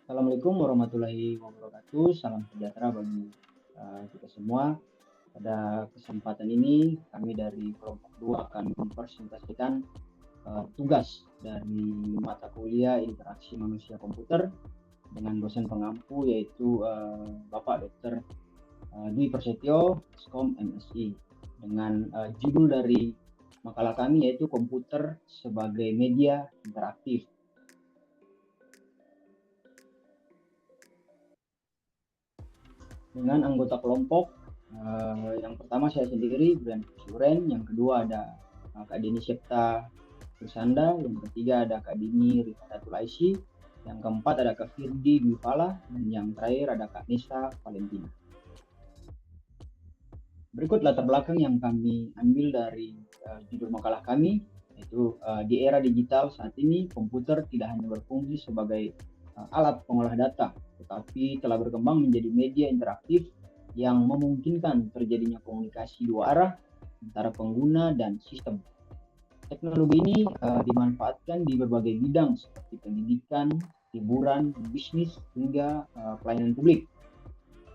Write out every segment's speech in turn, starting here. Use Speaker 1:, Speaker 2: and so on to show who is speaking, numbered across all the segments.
Speaker 1: Assalamualaikum warahmatullahi wabarakatuh. Salam sejahtera bagi kita semua. Pada kesempatan ini, kami dari kelompok 2 akan mempresentasikan tugas dari mata kuliah interaksi manusia komputer dengan dosen pengampu yaitu Bapak Dr. Dwi Prasetyo, Skom MSI, dengan judul dari makalah kami yaitu komputer sebagai media interaktif. Dengan anggota kelompok yang pertama saya sendiri, Brian Suren, yang kedua ada Kak Deni Septa Rusanda, yang ketiga ada Kak Dini Rifadatul Aisy, yang keempat ada Kak Firdi Dwipala, dan yang terakhir ada Kak Nisa Valentina. Berikut latar belakang yang kami ambil dari judul makalah kami, yaitu di era digital saat ini komputer tidak hanya berfungsi sebagai alat pengolah data, tetapi telah berkembang menjadi media interaktif yang memungkinkan terjadinya komunikasi dua arah antara pengguna dan sistem. Teknologi ini dimanfaatkan di berbagai bidang seperti pendidikan, hiburan, bisnis, hingga pelayanan publik.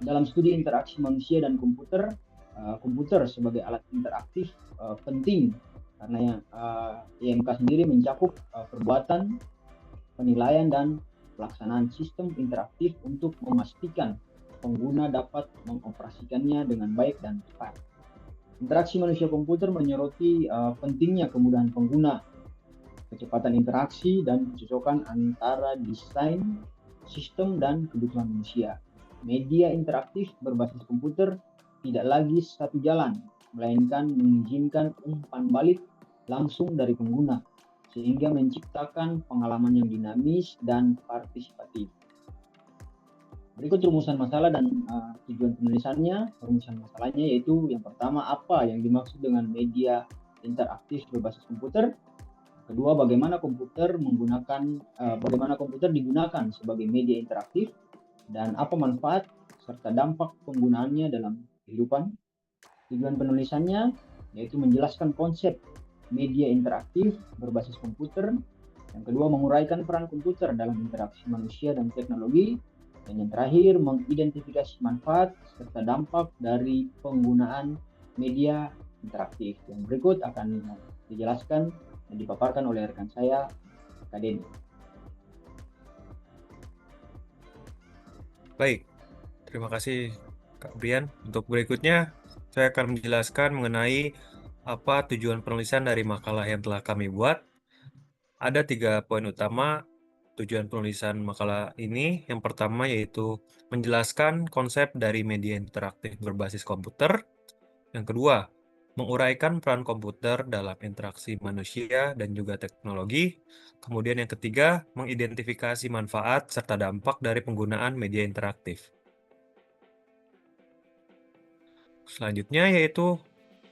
Speaker 1: Dalam studi interaksi manusia dan komputer, komputer sebagai alat interaktif penting karena IMK sendiri mencakup perbuatan, penilaian, dan pelaksanaan sistem interaktif untuk memastikan pengguna dapat mengoperasikannya dengan baik dan cepat. Interaksi manusia komputer menyoroti pentingnya kemudahan pengguna, kecepatan interaksi, dan kecocokan antara desain, sistem, dan kebutuhan manusia. Media interaktif berbasis komputer tidak lagi satu jalan, melainkan mengizinkan umpan balik langsung dari pengguna, sehingga menciptakan pengalaman yang dinamis dan partisipatif. Berikut rumusan masalah dan tujuan penulisannya. Rumusan masalahnya yaitu yang pertama, apa yang dimaksud dengan media interaktif berbasis komputer. Kedua, bagaimana komputer digunakan sebagai media interaktif dan apa manfaat serta dampak penggunaannya dalam kehidupan. Tujuan penulisannya yaitu menjelaskan konsep media interaktif berbasis komputer. Yang kedua, menguraikan peran komputer dalam interaksi manusia dan teknologi. Dan yang terakhir, mengidentifikasi manfaat serta dampak dari penggunaan media interaktif. Yang berikut akan dijelaskan dan dipaparkan oleh rekan saya, Kak Deni.
Speaker 2: Baik, terima kasih Kak Brian. Untuk berikutnya, saya akan menjelaskan mengenai apa tujuan penulisan dari makalah yang telah kami buat. Ada 3 poin utama tujuan penulisan makalah ini. Yang pertama yaitu menjelaskan konsep dari media interaktif berbasis komputer. Yang kedua, menguraikan peran komputer dalam interaksi manusia dan juga teknologi. Kemudian yang ketiga, mengidentifikasi manfaat serta dampak dari penggunaan media interaktif. Selanjutnya yaitu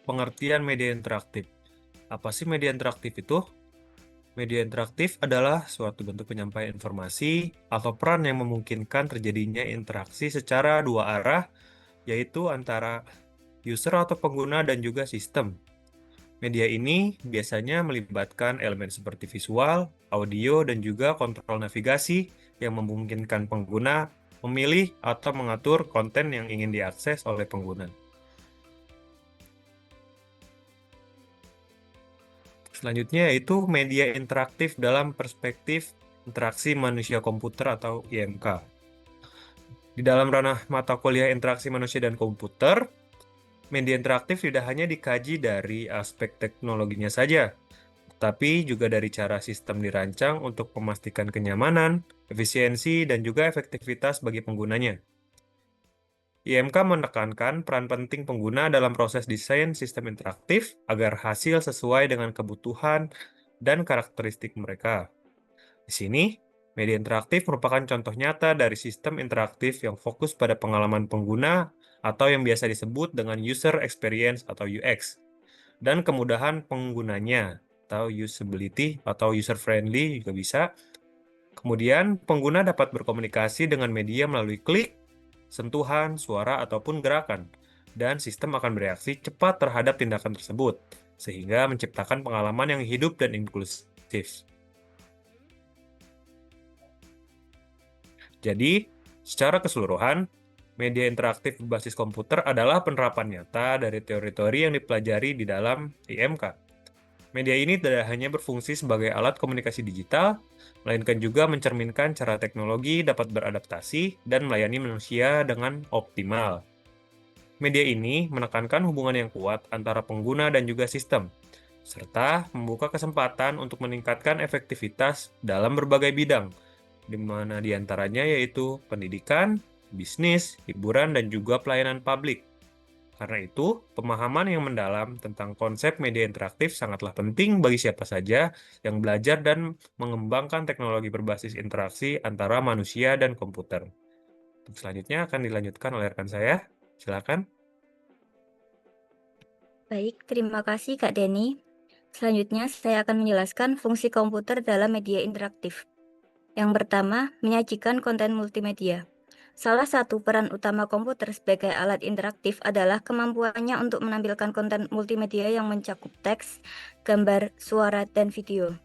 Speaker 2: pengertian media interaktif. Apa sih media interaktif itu? Media interaktif adalah suatu bentuk penyampaian informasi atau peran yang memungkinkan terjadinya interaksi secara dua arah, yaitu antara user atau pengguna dan juga sistem. Media ini biasanya melibatkan elemen seperti visual, audio, dan juga kontrol navigasi yang memungkinkan pengguna memilih atau mengatur konten yang ingin diakses oleh pengguna. Selanjutnya yaitu media interaktif dalam perspektif interaksi manusia komputer atau IMK. Di dalam ranah mata kuliah interaksi manusia dan komputer, media interaktif tidak hanya dikaji dari aspek teknologinya saja, tetapi juga dari cara sistem dirancang untuk memastikan kenyamanan, efisiensi, dan juga efektivitas bagi penggunanya. IMK menekankan peran penting pengguna dalam proses desain sistem interaktif agar hasil sesuai dengan kebutuhan dan karakteristik mereka. Di sini, media interaktif merupakan contoh nyata dari sistem interaktif yang fokus pada pengalaman pengguna atau yang biasa disebut dengan user experience atau UX, dan kemudahan penggunanya atau usability atau user friendly juga bisa. Kemudian, pengguna dapat berkomunikasi dengan media melalui klik, sentuhan, suara, ataupun gerakan, dan sistem akan bereaksi cepat terhadap tindakan tersebut, sehingga menciptakan pengalaman yang hidup dan inklusif. Jadi, secara keseluruhan, media interaktif berbasis komputer adalah penerapan nyata dari teori-teori yang dipelajari di dalam IMK. Media ini tidak hanya berfungsi sebagai alat komunikasi digital, melainkan juga mencerminkan cara teknologi dapat beradaptasi dan melayani manusia dengan optimal. Media ini menekankan hubungan yang kuat antara pengguna dan juga sistem, serta membuka kesempatan untuk meningkatkan efektivitas dalam berbagai bidang, di mana diantaranya yaitu pendidikan, bisnis, hiburan, dan juga pelayanan publik. Karena itu, pemahaman yang mendalam tentang konsep media interaktif sangatlah penting bagi siapa saja yang belajar dan mengembangkan teknologi berbasis interaksi antara manusia dan komputer. Untuk selanjutnya akan dilanjutkan oleh rekan saya. Silakan.
Speaker 3: Baik, terima kasih Kak Denny. Selanjutnya saya akan menjelaskan fungsi komputer dalam media interaktif. Yang pertama, menyajikan konten multimedia. Salah satu peran utama komputer sebagai alat interaktif adalah kemampuannya untuk menampilkan konten multimedia yang mencakup teks, gambar, suara, dan video.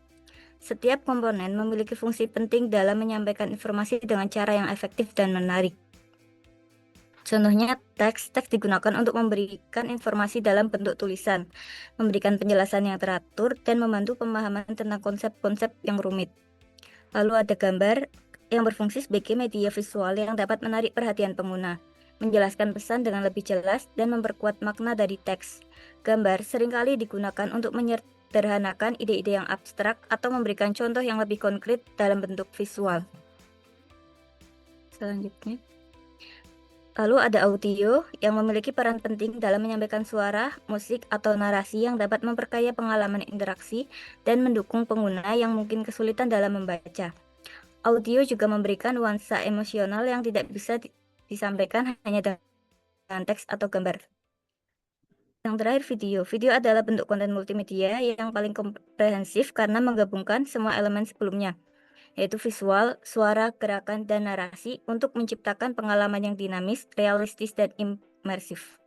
Speaker 3: Setiap komponen memiliki fungsi penting dalam menyampaikan informasi dengan cara yang efektif dan menarik. Contohnya, teks digunakan untuk memberikan informasi dalam bentuk tulisan, memberikan penjelasan yang teratur, dan membantu pemahaman tentang konsep-konsep yang rumit. Lalu ada gambar yang berfungsi sebagai media visual yang dapat menarik perhatian pengguna, menjelaskan pesan dengan lebih jelas, dan memperkuat makna dari teks. Gambar seringkali digunakan untuk menyederhanakan ide-ide yang abstrak atau memberikan contoh yang lebih konkret dalam bentuk visual. Selanjutnya, lalu ada audio yang memiliki peran penting dalam menyampaikan suara, musik, atau narasi yang dapat memperkaya pengalaman interaksi dan mendukung pengguna yang mungkin kesulitan dalam membaca. Audio juga memberikan nuansa emosional yang tidak bisa disampaikan hanya dengan teks atau gambar. Yang terakhir, video. Video adalah bentuk konten multimedia yang paling komprehensif karena menggabungkan semua elemen sebelumnya, yaitu visual, suara, gerakan, dan narasi untuk menciptakan pengalaman yang dinamis, realistis, dan imersif.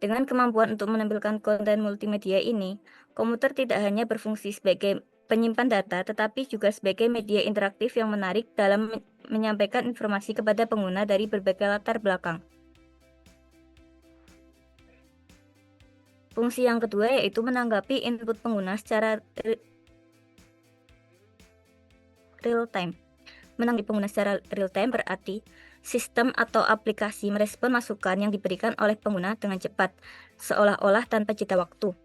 Speaker 3: Dengan kemampuan untuk menampilkan konten multimedia ini, komputer tidak hanya berfungsi sebagai penyimpan data, tetapi juga sebagai media interaktif yang menarik dalam menyampaikan informasi kepada pengguna dari berbagai latar belakang. Fungsi yang kedua yaitu menanggapi input pengguna secara real time. Menanggapi pengguna secara real time berarti sistem atau aplikasi merespon masukan yang diberikan oleh pengguna dengan cepat, seolah-olah tanpa jeda waktu.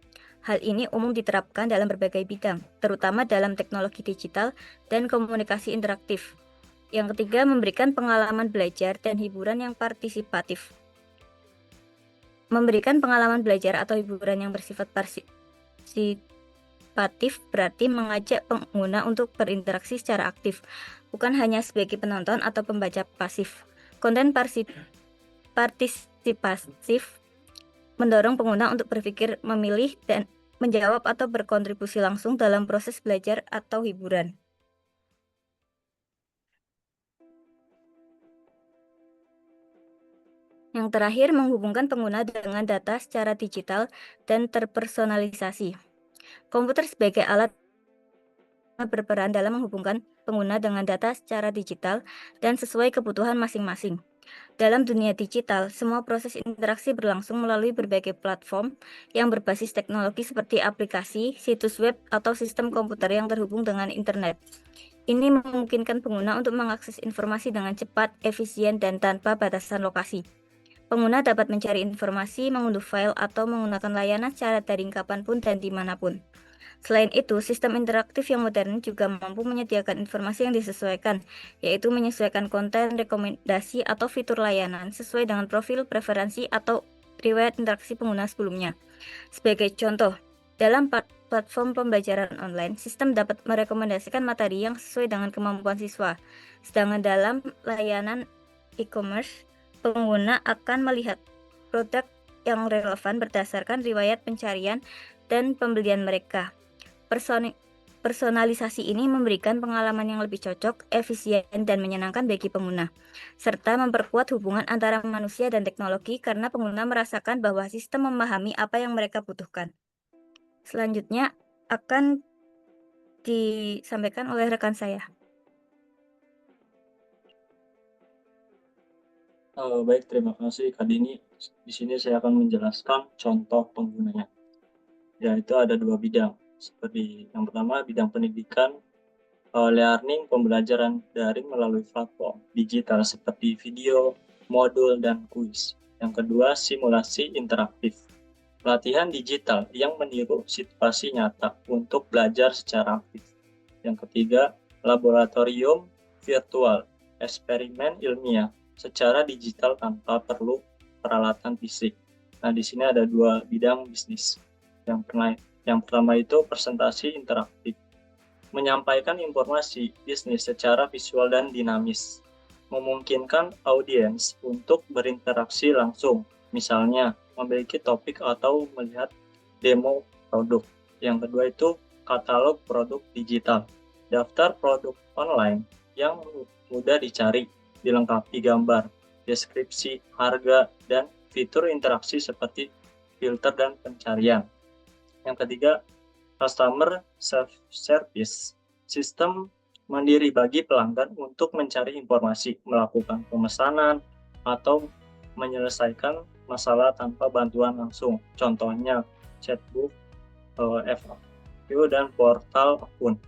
Speaker 3: Hal ini umum diterapkan dalam berbagai bidang, terutama dalam teknologi digital dan komunikasi interaktif. Yang ketiga, memberikan pengalaman belajar dan hiburan yang partisipatif. Memberikan pengalaman belajar atau hiburan yang bersifat partisipatif berarti mengajak pengguna untuk berinteraksi secara aktif, bukan hanya sebagai penonton atau pembaca pasif. Konten partisipatif mendorong pengguna untuk berpikir, memilih, dan menjawab atau berkontribusi langsung dalam proses belajar atau hiburan. Yang terakhir, menghubungkan pengguna dengan data secara digital dan terpersonalisasi. Komputer sebagai alat berperan dalam menghubungkan pengguna dengan data secara digital dan sesuai kebutuhan masing-masing. Dalam dunia digital, semua proses interaksi berlangsung melalui berbagai platform yang berbasis teknologi seperti aplikasi, situs web, atau sistem komputer yang terhubung dengan internet. Ini memungkinkan pengguna untuk mengakses informasi dengan cepat, efisien, dan tanpa batasan lokasi. Pengguna dapat mencari informasi, mengunduh file, atau menggunakan layanan secara daring kapanpun dan dimanapun. Selain itu, sistem interaktif yang modern juga mampu menyediakan informasi yang disesuaikan, yaitu menyesuaikan konten, rekomendasi, atau fitur layanan sesuai dengan profil, preferensi, atau riwayat interaksi pengguna sebelumnya. Sebagai contoh, dalam platform pembelajaran online, sistem dapat merekomendasikan materi yang sesuai dengan kemampuan siswa. Sedangkan dalam layanan e-commerce, pengguna akan melihat produk yang relevan berdasarkan riwayat pencarian dan pembelian mereka. Personalisasi ini memberikan pengalaman yang lebih cocok, efisien, dan menyenangkan bagi pengguna, serta memperkuat hubungan antara manusia dan teknologi karena pengguna merasakan bahwa sistem memahami apa yang mereka butuhkan. Selanjutnya akan disampaikan oleh rekan saya.
Speaker 4: Baik, terima kasih Kak Dini. Di sini saya akan menjelaskan contoh penggunanya. Yaitu ada dua bidang. Seperti yang pertama, bidang pendidikan, learning, pembelajaran daring melalui platform digital seperti video, modul, dan kuis. Yang kedua, simulasi interaktif. Pelatihan digital yang meniru situasi nyata untuk belajar secara aktif. Yang ketiga, laboratorium virtual, eksperimen ilmiah secara digital tanpa perlu peralatan fisik. Nah, di sini ada dua bidang bisnis. Yang pertama itu presentasi interaktif, menyampaikan informasi bisnis secara visual dan dinamis, memungkinkan audiens untuk berinteraksi langsung, misalnya memiliki topik atau melihat demo produk. Yang kedua itu katalog produk digital, daftar produk online yang mudah dicari, dilengkapi gambar, deskripsi, harga, dan fitur interaksi seperti filter dan pencarian. Yang ketiga, customer self-service, sistem mandiri bagi pelanggan untuk mencari informasi, melakukan pemesanan, atau menyelesaikan masalah tanpa bantuan langsung. Contohnya, chatbot, FAQ, dan portal akun.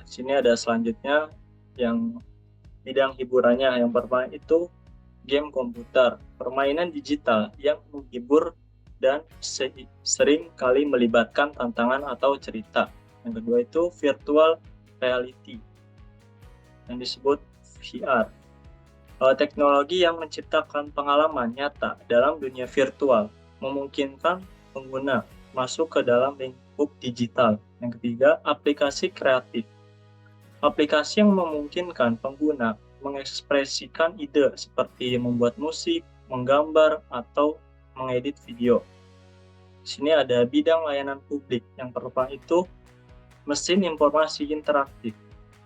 Speaker 4: Sini ada selanjutnya yang bidang hiburannya. Yang pertama itu game komputer, permainan digital yang menghibur dan sering kali melibatkan tantangan atau cerita. Yang kedua itu virtual reality yang disebut VR. Teknologi yang menciptakan pengalaman nyata dalam dunia virtual, memungkinkan pengguna masuk ke dalam lingkup digital. Yang ketiga, aplikasi kreatif. Aplikasi yang memungkinkan pengguna mengekspresikan ide seperti membuat musik, menggambar, atau mengedit video. Di sini ada bidang layanan publik. Yang pertama itu mesin informasi interaktif,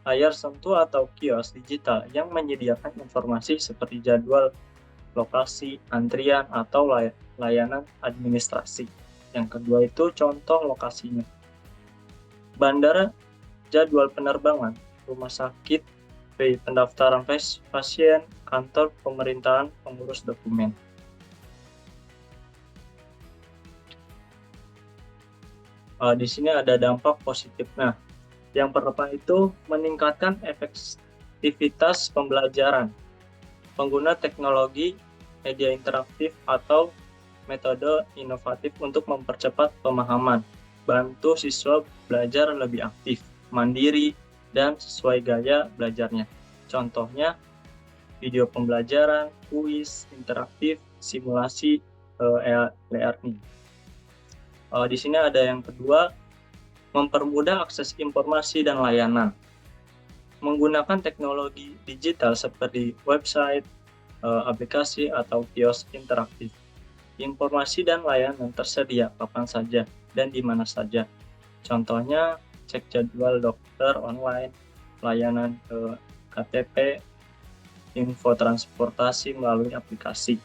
Speaker 4: layar sentuh atau kios digital yang menyediakan informasi seperti jadwal, lokasi, antrian, atau layanan administrasi. Yang kedua itu contoh lokasinya. Bandara, jadwal penerbangan, rumah sakit, pendaftaran pasien, kantor pemerintahan, pengurus dokumen. Di sini ada dampak positif. Nah, yang pertama itu meningkatkan efektivitas pembelajaran. Pengguna teknologi, media interaktif, atau metode inovatif untuk mempercepat pemahaman, bantu siswa belajar lebih aktif, mandiri, dan sesuai gaya belajarnya. Contohnya, video pembelajaran, kuis, interaktif, simulasi, e-learning. Di sini ada yang kedua, mempermudah akses informasi dan layanan. Menggunakan teknologi digital seperti website, aplikasi, atau kios interaktif. Informasi dan layanan tersedia kapan saja dan di mana saja. Contohnya, cek jadwal dokter online, layanan ke KTP, info transportasi melalui aplikasi.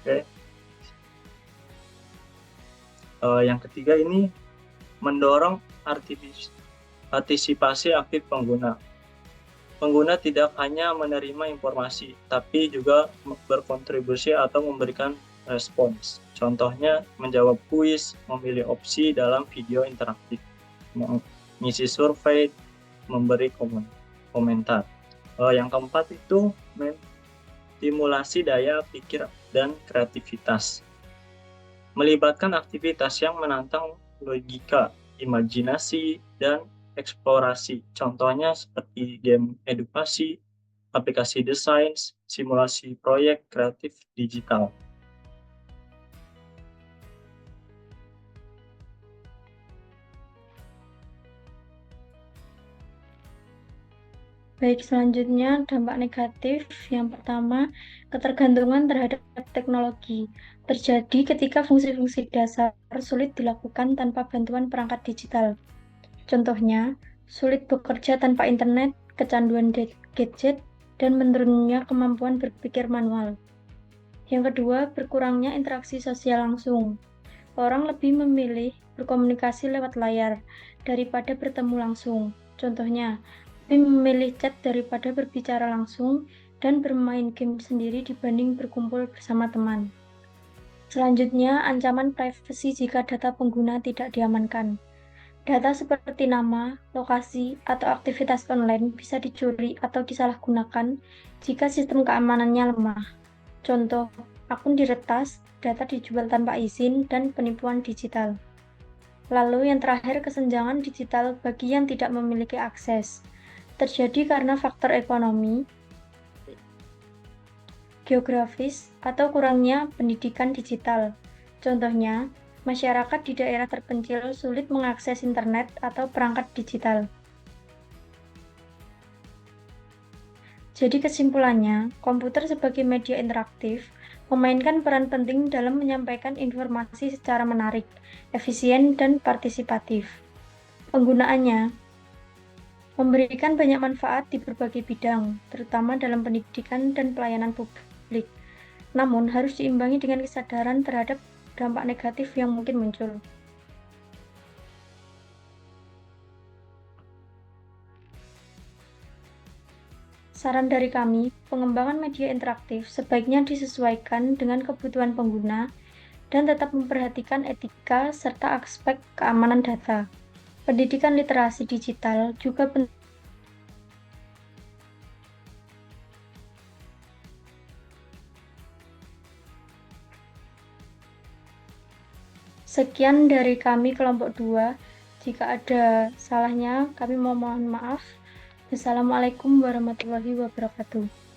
Speaker 4: Oke. Yang ketiga ini mendorong antisipasi aktif pengguna. Pengguna tidak hanya menerima informasi, tapi juga berkontribusi atau memberikan respons. Contohnya, menjawab kuis, memilih opsi dalam video interaktif, mengisi survei, memberi komentar. Yang keempat itu stimulasi daya pikir dan kreativitas. Melibatkan aktivitas yang menantang logika, imajinasi, dan eksplorasi. Contohnya seperti game edukasi, aplikasi desain, simulasi proyek kreatif digital.
Speaker 5: Baik, selanjutnya dampak negatif. Yang pertama, ketergantungan terhadap teknologi terjadi ketika fungsi-fungsi dasar sulit dilakukan tanpa bantuan perangkat digital. Contohnya, sulit bekerja tanpa internet, kecanduan gadget, dan menurunnya kemampuan berpikir manual. Yang kedua, berkurangnya interaksi sosial langsung. Orang lebih memilih berkomunikasi lewat layar daripada bertemu langsung. Contohnya, lebih memilih chat daripada berbicara langsung dan bermain game sendiri dibanding berkumpul bersama teman. Selanjutnya, ancaman privasi jika data pengguna tidak diamankan. Data seperti nama, lokasi, atau aktivitas online bisa dicuri atau disalahgunakan jika sistem keamanannya lemah. Contoh, akun diretas, data dijual tanpa izin, dan penipuan digital. Lalu yang terakhir, kesenjangan digital bagi yang tidak memiliki akses. Terjadi karena faktor ekonomi, geografis, atau kurangnya pendidikan digital. Contohnya, masyarakat di daerah terpencil sulit mengakses internet atau perangkat digital. Jadi kesimpulannya, komputer sebagai media interaktif memainkan peran penting dalam menyampaikan informasi secara menarik, efisien, dan partisipatif. Penggunaannya memberikan banyak manfaat di berbagai bidang, terutama dalam pendidikan dan pelayanan publik. Namun, harus diimbangi dengan kesadaran terhadap dampak negatif yang mungkin muncul. Saran dari kami, pengembangan media interaktif sebaiknya disesuaikan dengan kebutuhan pengguna dan tetap memperhatikan etika serta aspek keamanan data. Pendidikan literasi digital juga penting. Sekian dari kami kelompok 2. Jika ada salahnya, kami mohon maaf. Wassalamualaikum warahmatullahi wabarakatuh.